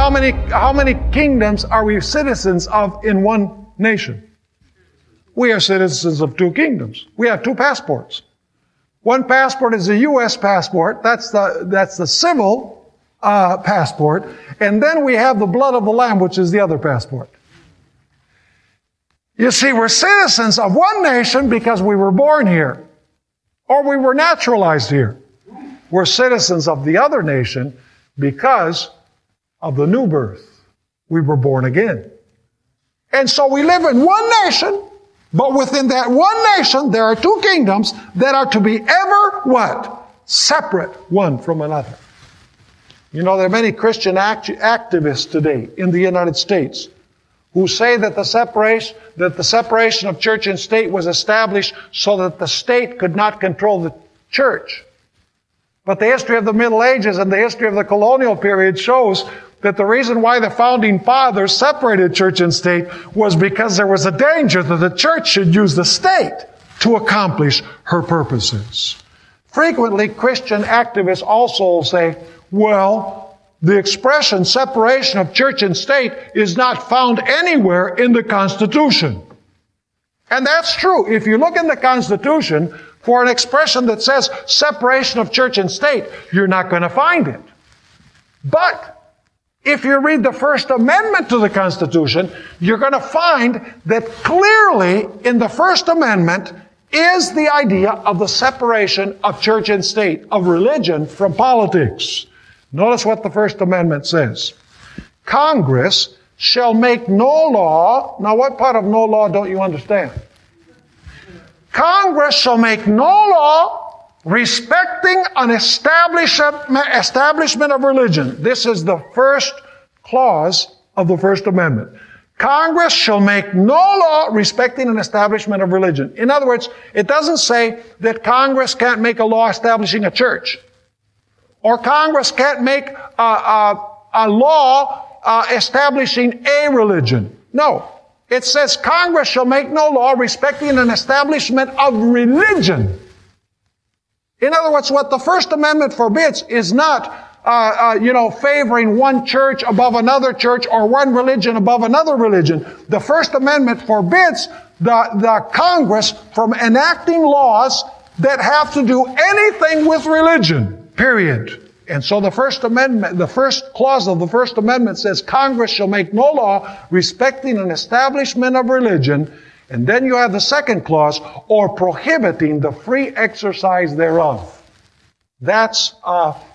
how many kingdoms are we citizens of in one nation? We are citizens of two kingdoms. We have two passports. One passport is the U.S. passport. That's the civil passport. And then we have the blood of the Lamb, which is the other passport. You see, we're citizens of one nation because we were born here, or we were naturalized here. We're citizens of the other nation because of the new birth. We were born again. And so we live in one nation, but within that one nation, there are two kingdoms that are to be ever what? Separate one from another. You know, there are many Christian activists today in the United States who say that the separation of church and state was established so that the state could not control the church. But the history of the Middle Ages and the history of the colonial period shows that the reason why the founding fathers separated church and state was because there was a danger that the church should use the state to accomplish her purposes. Frequently, Christian activists also say, well, the expression separation of church and state is not found anywhere in the Constitution. And that's true. If you look in the Constitution for an expression that says separation of church and state, you're not going to find it. But if you read the First Amendment to the Constitution, you're going to find that clearly in the First Amendment is the idea of the separation of church and state, of religion from politics. Notice what the First Amendment says. Congress shall make no law. Now, what part of no law don't you understand? Congress shall make no law respecting an establishment of religion. This is the first clause of the First Amendment. Congress shall make no law respecting an establishment of religion. In other words, it doesn't say that Congress can't make a law establishing a church. Or Congress can't make a law establishing a religion. No. It says Congress shall make no law respecting an establishment of religion. In other words, what the First Amendment forbids is not, favoring one church above another church or one religion above another religion. The First Amendment forbids the Congress from enacting laws that have to do anything with religion. Period. And so the First Amendment, the first clause of the First Amendment says Congress shall make no law respecting an establishment of religion. And then you have the second clause, or prohibiting the free exercise thereof. That's,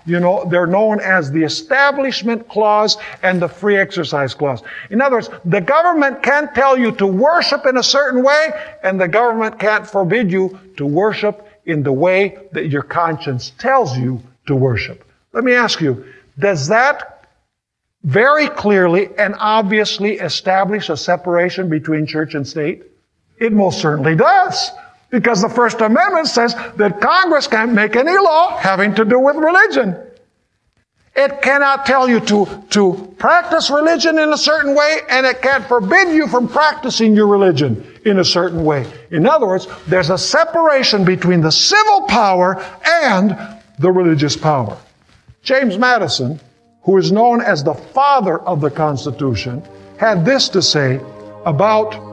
they're known as the Establishment Clause and the Free Exercise Clause. In other words, the government can't tell you to worship in a certain way, and the government can't forbid you to worship in the way that your conscience tells you to worship. Let me ask you, does that very clearly and obviously establish a separation between church and state? It most certainly does. Because the First Amendment says that Congress can't make any law having to do with religion. It cannot tell you to practice religion in a certain way, and it can't forbid you from practicing your religion in a certain way. In other words, there's a separation between the civil power and the religious power. James Madison, who is known as the father of the Constitution, had this to say about